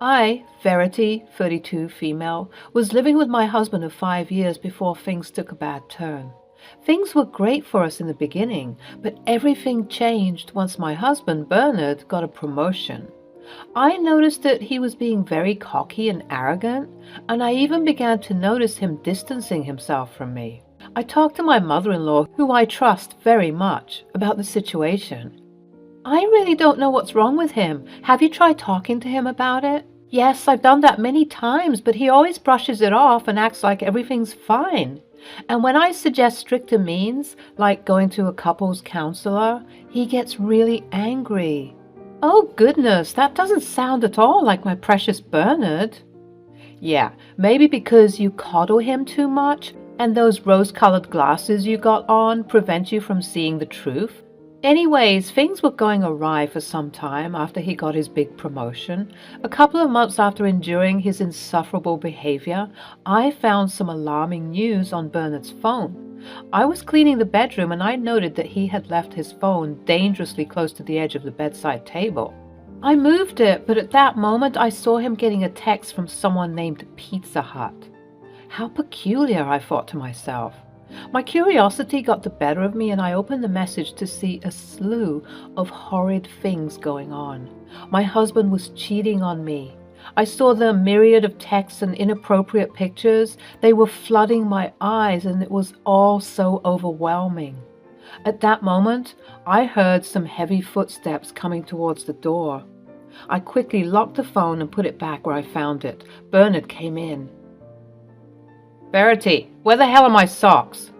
I, Verity, 32, female, was living with my husband of 5 years before things took a bad turn. Things were great for us in the beginning, but everything changed once my husband, Bernard, got a promotion. I noticed that he was being very cocky and arrogant, and I even began to notice him distancing himself from me. I talked to my mother-in-law, who I trust very much, about the situation. I really don't know what's wrong with him. Have you tried talking to him about it? Yes, I've done that many times, but he always brushes it off and acts like everything's fine. And when I suggest stricter means, like going to a couples counselor, he gets really angry. Oh goodness, that doesn't sound at all like my precious Bernard. Yeah, maybe because you coddle him too much, and those rose-colored glasses you got on prevent you from seeing the truth. Anyways, things were going awry for some time after he got his big promotion. A couple of months after enduring his insufferable behavior, I found some alarming news on Bernard's phone. I was cleaning the bedroom and I noted that he had left his phone dangerously close to the edge of the bedside table. I moved it, but at that moment I saw him getting a text from someone named Pizza Hut. How peculiar, I thought to myself. My curiosity got the better of me and I opened the message to see a slew of horrid things going on. My husband was cheating on me. I saw the myriad of texts and inappropriate pictures. They were flooding my eyes and it was all so overwhelming. At that moment, I heard some heavy footsteps coming towards the door. I quickly locked the phone and put it back where I found it. Bernard came in. Verity, where the hell are my socks?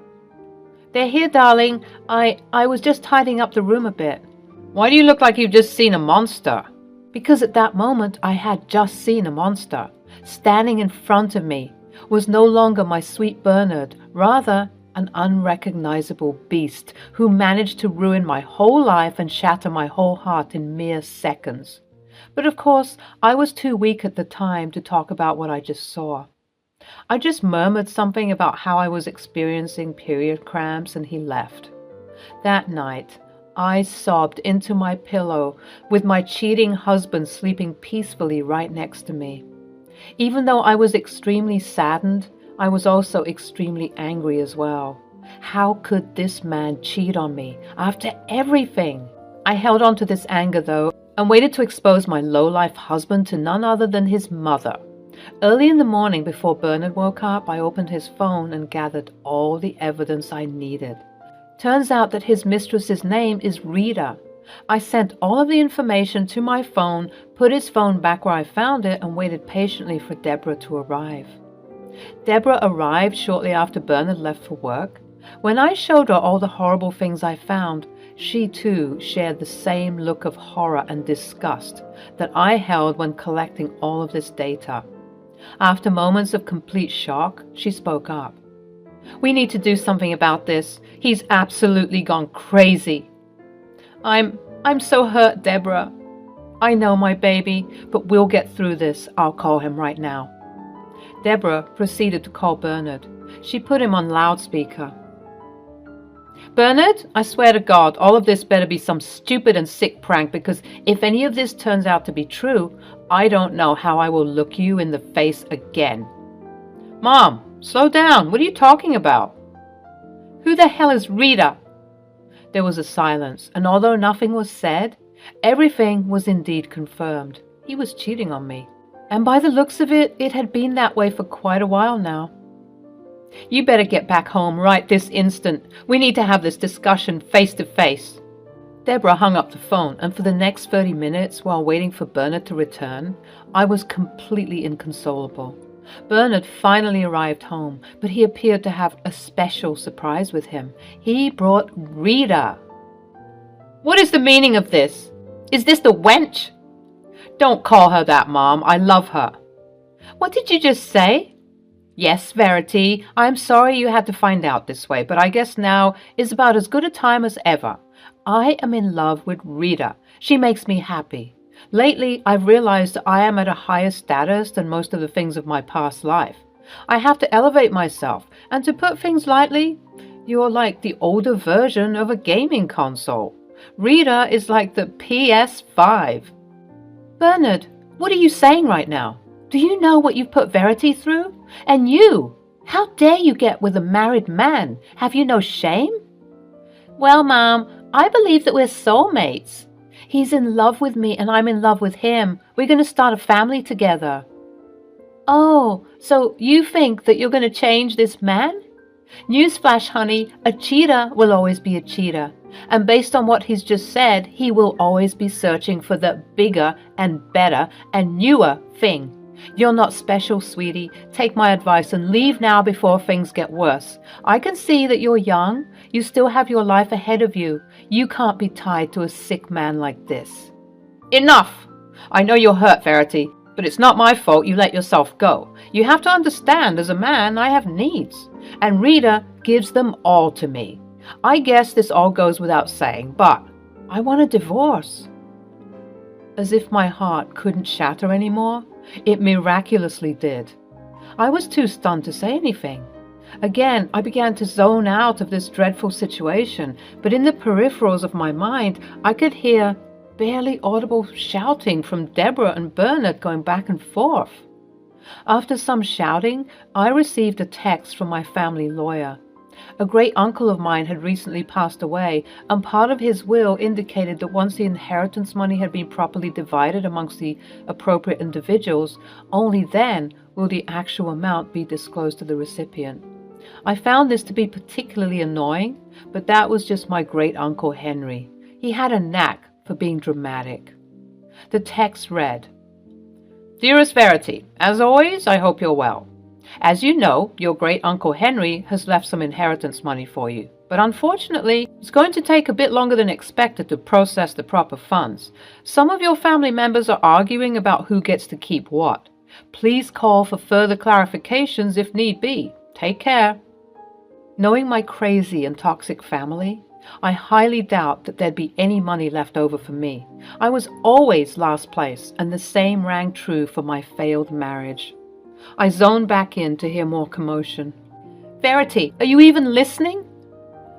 They're here, darling. I was just tidying up the room a bit. Why do you look like you've just seen a monster? Because at that moment I had just seen a monster. Standing in front of me was no longer my sweet Bernard, rather an unrecognizable beast who managed to ruin my whole life and shatter my whole heart in mere seconds. But of course, I was too weak at the time to talk about what I just saw. I just murmured something about how I was experiencing period cramps and he left. That night, I sobbed into my pillow with my cheating husband sleeping peacefully right next to me. Even though I was extremely saddened, I was also extremely angry as well. How could this man cheat on me after everything? I held on to this anger though and waited to expose my low-life husband to none other than his mother. Early in the morning before Bernard woke up, I opened his phone and gathered all the evidence I needed. Turns out that his mistress's name is Rita. I sent all of the information to my phone, put his phone back where I found it, and waited patiently for Deborah to arrive. Deborah arrived shortly after Bernard left for work. When I showed her all the horrible things I found, she too shared the same look of horror and disgust that I held when collecting all of this data. After moments of complete shock, she spoke up. We need to do something about this. He's absolutely gone crazy. I'm so hurt, Deborah. I know, my baby, but we'll get through this. I'll call him right now. Deborah proceeded to call Bernard. She put him on loudspeaker. Bernard, I swear to God, all of this better be some stupid and sick prank, because if any of this turns out to be true, I don't know how I will look you in the face again. Mom, slow down. What are you talking about? Who the hell is Rita? There was a silence, and although nothing was said, everything was indeed confirmed. He was cheating on me. And by the looks of it, it had been that way for quite a while now. You better get back home right this instant. We need to have this discussion face to face. Deborah hung up the phone, and for the next 30 minutes, while waiting for Bernard to return, I was completely inconsolable. Bernard finally arrived home, but he appeared to have a special surprise with him. He brought Rita. What is the meaning of this? Is this the wench? Don't call her that, Mom. I love her. What did you just say? Yes, Verity, I'm sorry you had to find out this way, but I guess now is about as good a time as ever. I am in love with Rita. She makes me happy. Lately, I've realized I am at a higher status than most of the things of my past life. I have to elevate myself, and to put things lightly, you're like the older version of a gaming console. Rita is like the PS5. Bernard, What are you saying right now? Do you know what you've put Verity through? And you, how dare you get with a married man? Have you no shame? Well, Mom, I believe that we're soulmates. He's in love with me and I'm in love with him. We're going to start a family together. Oh, so you think that you're going to change this man? Newsflash, honey, a cheater will always be a cheater. And based on what he's just said, he will always be searching for the bigger and better and newer thing. You're not special, sweetie. Take my advice and leave now before things get worse. I can see that you're young. You still have your life ahead of you. You can't be tied to a sick man like this. Enough! I know you're hurt, Verity, but it's not my fault you let yourself go. You have to understand, as a man, I have needs. And Rita gives them all to me. I guess this all goes without saying, but I want a divorce. As if my heart couldn't shatter anymore, it miraculously did. I was too stunned to say anything. Again, I began to zone out of this dreadful situation, but in the peripherals of my mind, I could hear barely audible shouting from Deborah and Bernard going back and forth. After some shouting, I received a text from my family lawyer. A great uncle of mine had recently passed away, and part of his will indicated that once the inheritance money had been properly divided amongst the appropriate individuals, only then will the actual amount be disclosed to the recipient. I found this to be particularly annoying, but that was just my great uncle Henry. He had a knack for being dramatic. The text read, Dearest Verity, as always, I hope you're well. As you know, your great-uncle Henry has left some inheritance money for you, but unfortunately, it's going to take a bit longer than expected to process the proper funds. Some of your family members are arguing about who gets to keep what. Please call for further clarifications if need be. Take care. Knowing my crazy and toxic family, I highly doubt that there'd be any money left over for me. I was always last place, and the same rang true for my failed marriage. I zoned back in to hear more commotion. Verity, are you even listening?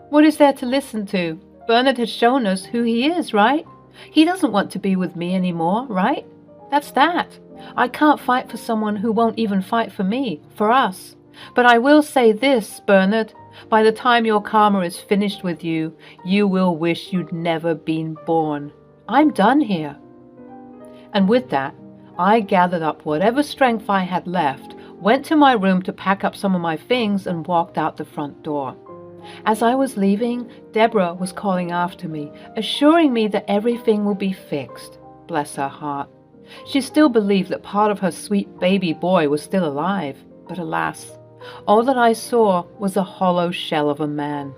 What is there to listen to? Bernard has shown us who he is, right? He doesn't want to be with me anymore, right? That's that. I can't fight for someone who won't even fight for me, for us. But I will say this, Bernard. By the time your karma is finished with you, you will wish you'd never been born. I'm done here. And with that, I gathered up whatever strength I had left, went to my room to pack up some of my things, and walked out the front door. As I was leaving, Deborah was calling after me, assuring me that everything will be fixed. Bless her heart. She still believed that part of her sweet baby boy was still alive, but alas, all that I saw was a hollow shell of a man.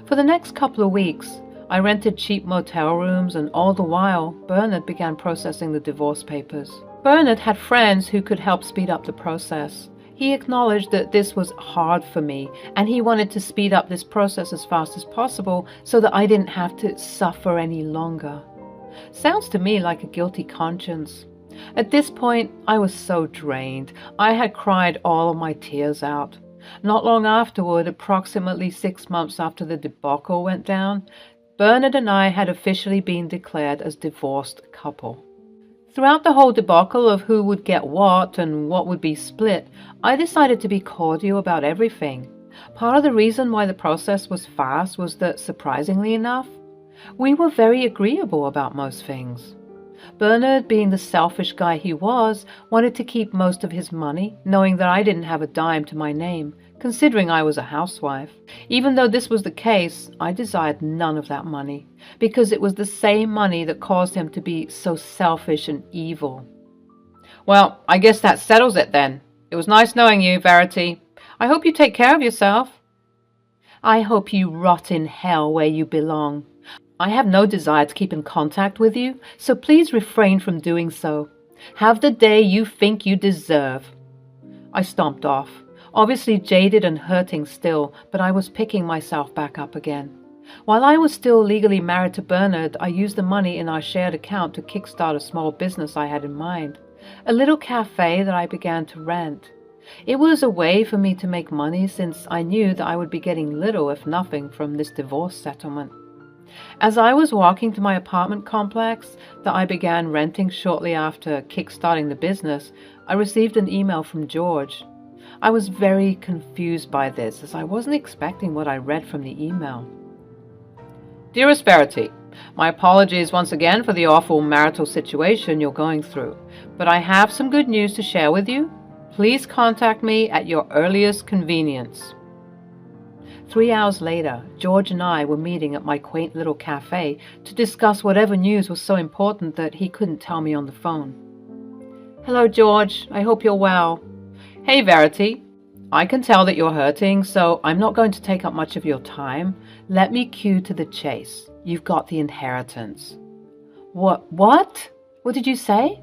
For the next couple of weeks, I rented cheap motel rooms, and all the while, Bernard began processing the divorce papers. Bernard had friends who could help speed up the process. He acknowledged that this was hard for me, and he wanted to speed up this process as fast as possible so that I didn't have to suffer any longer. Sounds to me like a guilty conscience. At this point, I was so drained. I had cried all of my tears out. Not long afterward, approximately 6 months after the debacle went down, Bernard and I had officially been declared as divorced couple. Throughout the whole debacle of who would get what and what would be split, I decided to be cordial about everything. Part of the reason why the process was fast was that, surprisingly enough, we were very agreeable about most things. Bernard, being the selfish guy he was, wanted to keep most of his money, knowing that I didn't have a dime to my name, considering I was a housewife. Even though this was the case, I desired none of that money, because it was the same money that caused him to be so selfish and evil. Well, I guess that settles it then. It was nice knowing you, Verity. I hope you take care of yourself. I hope you rot in hell where you belong. I have no desire to keep in contact with you, so please refrain from doing so. Have the day you think you deserve. I stomped off, obviously jaded and hurting still, but I was picking myself back up again. While I was still legally married to Bernard, I used the money in our shared account to kickstart a small business I had in mind, a little cafe that I began to rent. It was a way for me to make money since I knew that I would be getting little, if nothing, from this divorce settlement. As I was walking to my apartment complex that I began renting shortly after kickstarting the business, I received an email from George. I was very confused by this, as I wasn't expecting what I read from the email. Dearest Verity, my apologies once again for the awful marital situation you're going through, but I have some good news to share with you. Please contact me at your earliest convenience. 3 hours later, George and I were meeting at my quaint little cafe to discuss whatever news was so important that he couldn't tell me on the phone. Hello, George. I hope you're well. Hey, Verity. I can tell that you're hurting, so I'm not going to take up much of your time. Let me cue to the chase. You've got the inheritance. What? What did you say?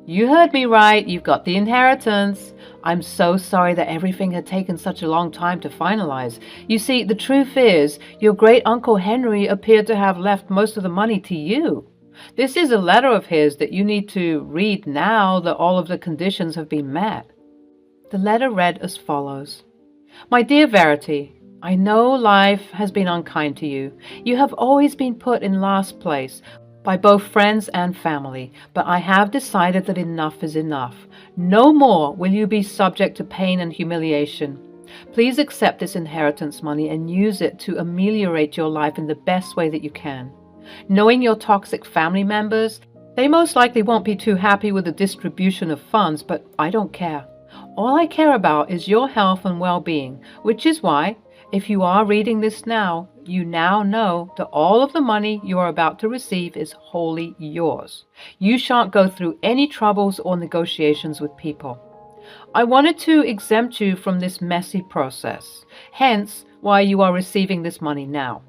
You heard me right. You've got the inheritance. I'm so sorry that everything had taken such a long time to finalize. You see, the truth is, your great-uncle Henry appeared to have left most of the money to you. This is a letter of his that you need to read now that all of the conditions have been met. The letter read as follows. My dear Verity, I know life has been unkind to you. You have always been put in last place by both friends and family, but I have decided that enough is enough. No more will you be subject to pain and humiliation. Please accept this inheritance money and use it to ameliorate your life in the best way that you can. Knowing your toxic family members, they most likely won't be too happy with the distribution of funds, but I don't care. All I care about is your health and well-being, which is why, if you are reading this now, you now know that all of the money you are about to receive is wholly yours. You shan't go through any troubles or negotiations with people. I wanted to exempt you from this messy process, hence why you are receiving this money now.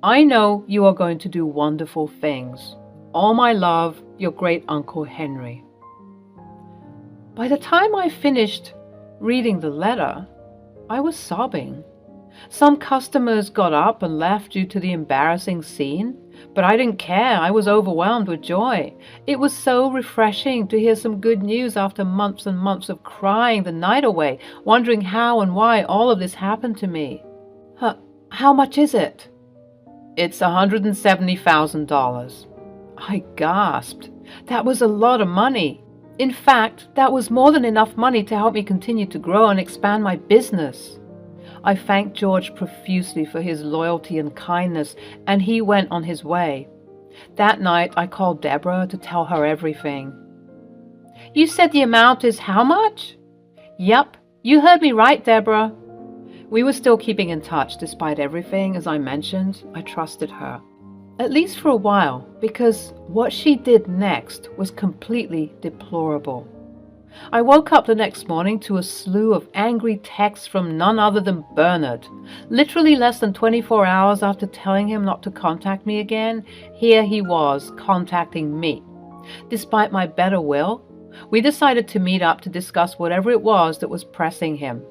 I know you are going to do wonderful things. All my love, your great-uncle Henry. By the time I finished reading the letter, I was sobbing. Some customers got up and left due to the embarrassing scene, but I didn't care. I was overwhelmed with joy. It was so refreshing to hear some good news after months and months of crying the night away, wondering how and why all of this happened to me. How much is it? It's $170,000. I gasped. That was a lot of money. In fact, that was more than enough money to help me continue to grow and expand my business. I thanked George profusely for his loyalty and kindness, and he went on his way. That night, I called Deborah to tell her everything. You said the amount is how much? Yep, you heard me right, Deborah. We were still keeping in touch despite everything. As I mentioned, I trusted her. At least for a while, because what she did next was completely deplorable. I woke up the next morning to a slew of angry texts from none other than Bernard. Literally less than 24 hours after telling him not to contact me again, here he was contacting me. Despite my better will, we decided to meet up to discuss whatever it was that was pressing him.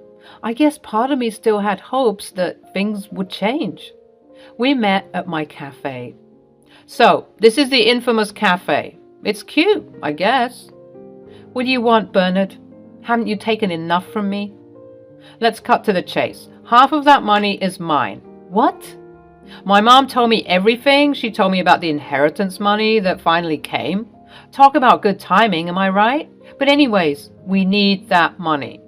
I guess part of me still had hopes that things would change. We met at my cafe. So, this is the infamous cafe. It's cute, I guess. What do you want, Bernard? Haven't you taken enough from me? Let's cut to the chase. Half of that money is mine. What? My mom told me everything. She told me about the inheritance money that finally came. Talk about good timing, am I right? But anyways, we need that money.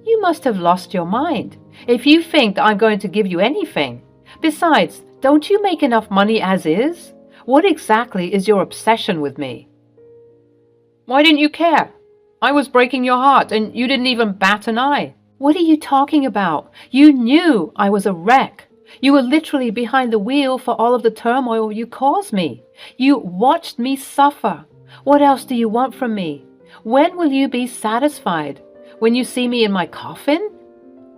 You must have lost your mind if you think that I'm going to give you anything. Besides, don't you make enough money as is? What exactly is your obsession with me? Why didn't you care? I was breaking your heart and you didn't even bat an eye. What are you talking about? You knew I was a wreck. You were literally behind the wheel for all of the turmoil you caused me. You watched me suffer. What else do you want from me? When will you be satisfied? When you see me in my coffin?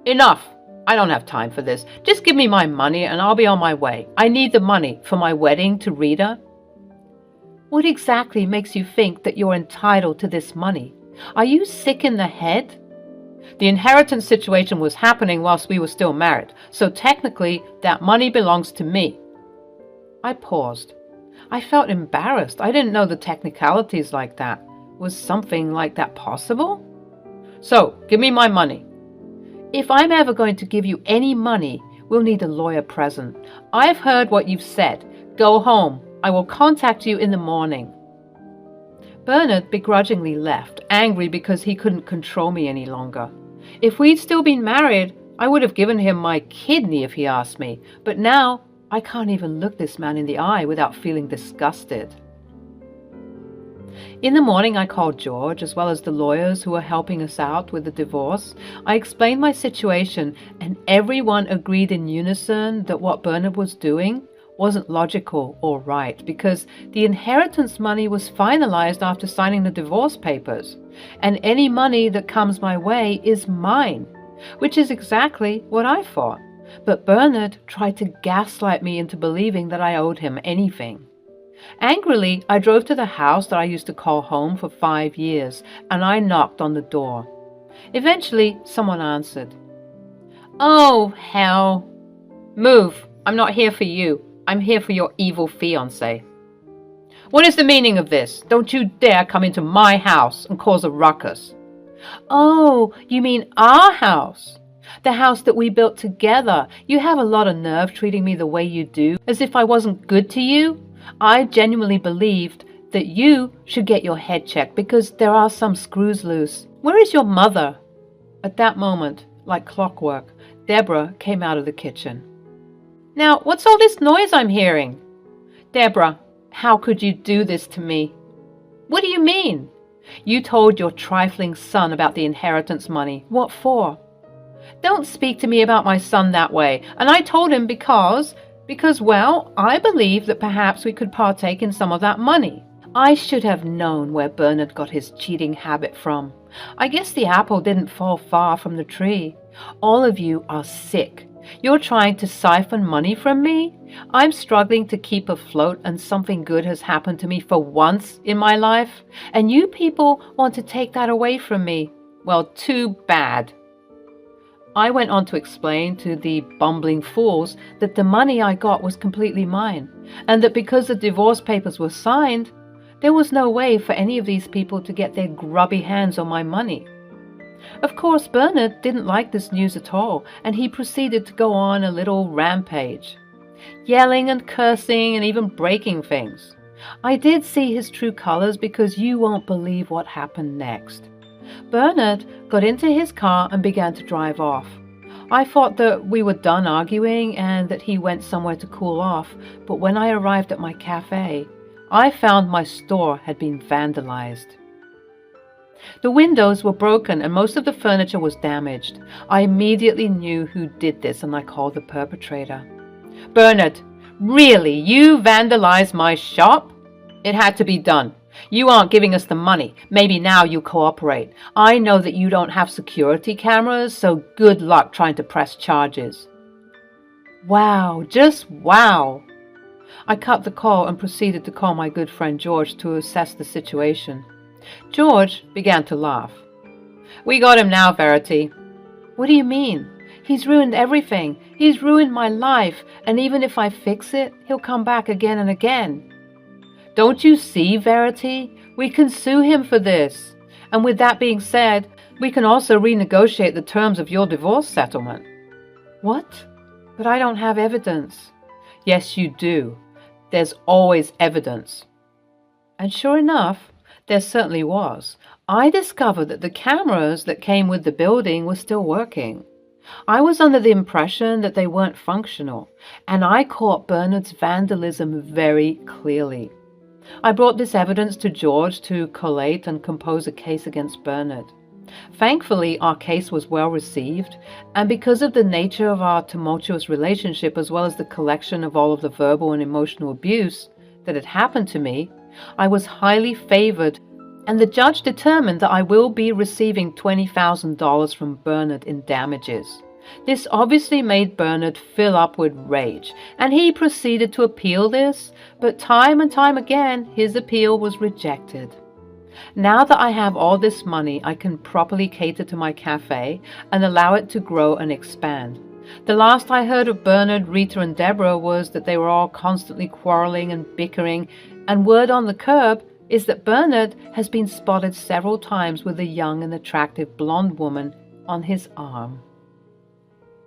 Enough. I don't have time for this. Just give me my money and I'll be on my way. I need the money for my wedding to Rita. What exactly makes you think that you're entitled to this money? Are you sick in the head? The inheritance situation was happening whilst we were still married, so technically that money belongs to me. I paused. I felt embarrassed. I didn't know the technicalities like that. Was something like that possible? So, give me my money. If I'm ever going to give you any money, we'll need a lawyer present. I've heard what you've said. Go home. I will contact you in the morning." Bernard begrudgingly left, angry because he couldn't control me any longer. If we'd still been married, I would have given him my kidney if he asked me, but now I can't even look this man in the eye without feeling disgusted. In the morning, I called George, as well as the lawyers who were helping us out with the divorce. I explained my situation, and everyone agreed in unison that what Bernard was doing wasn't logical or right, because the inheritance money was finalized after signing the divorce papers, and any money that comes my way is mine, which is exactly what I thought. But Bernard tried to gaslight me into believing that I owed him anything. Angrily, I drove to the house that I used to call home for 5 years, and I knocked on the door. Eventually, someone answered. "Oh, hell. Move. I'm not here for you. I'm here for your evil fiancé." "What is the meaning of this? Don't you dare come into my house and cause a ruckus." "Oh, you mean our house? The house that we built together. You have a lot of nerve treating me the way you do, as if I wasn't good to you. I genuinely believed that you should get your head checked because there are some screws loose. Where is your mother?" At that moment, like clockwork, Deborah came out of the kitchen. "Now, what's all this noise I'm hearing?" "Deborah, how could you do this to me?" "What do you mean?" "You told your trifling son about the inheritance money. What for?" "Don't speak to me about my son that way. And I told him because, well, I believe that perhaps we could partake in some of that money." I should have known where Bernard got his cheating habit from. I guess the apple didn't fall far from the tree. All of you are sick. You're trying to siphon money from me? I'm struggling to keep afloat, and something good has happened to me for once in my life, and you people want to take that away from me. Well, too bad. I went on to explain to the bumbling fools that the money I got was completely mine, and that because the divorce papers were signed, there was no way for any of these people to get their grubby hands on my money. Of course, Bernard didn't like this news at all, and he proceeded to go on a little rampage, yelling and cursing and even breaking things. I did see his true colors because you won't believe what happened next. Bernard got into his car and began to drive off. I thought that we were done arguing and that he went somewhere to cool off, but when I arrived at my cafe, I found my store had been vandalized. The windows were broken and most of the furniture was damaged. I immediately knew who did this and I called the perpetrator. "Bernard, really, you vandalized my shop?" "It had to be done. You aren't giving us the money. Maybe now you cooperate. I know that you don't have security cameras, so good luck trying to press charges." Wow, just wow. I cut the call and proceeded to call my good friend George to assess the situation. George began to laugh. "We got him now, Verity." "What do you mean? He's ruined everything. He's ruined my life, and even if I fix it, he'll come back again and again." "Don't you see, Verity? We can sue him for this. And with that being said, we can also renegotiate the terms of your divorce settlement." "What? But I don't have evidence." "Yes, you do. There's always evidence." And sure enough, there certainly was. I discovered that the cameras that came with the building were still working. I was under the impression that they weren't functional, and I caught Bernard's vandalism very clearly. I brought this evidence to George to collate and compose a case against Bernard. Thankfully, our case was well received, and because of the nature of our tumultuous relationship as well as the collection of all of the verbal and emotional abuse that had happened to me, I was highly favored, and the judge determined that I will be receiving $20,000 from Bernard in damages. This obviously made Bernard fill up with rage, and he proceeded to appeal this, but time and time again his appeal was rejected. Now that I have all this money, I can properly cater to my cafe and allow it to grow and expand. The last I heard of Bernard, Rita, and Deborah was that they were all constantly quarreling and bickering, and word on the curb is that Bernard has been spotted several times with a young and attractive blonde woman on his arm.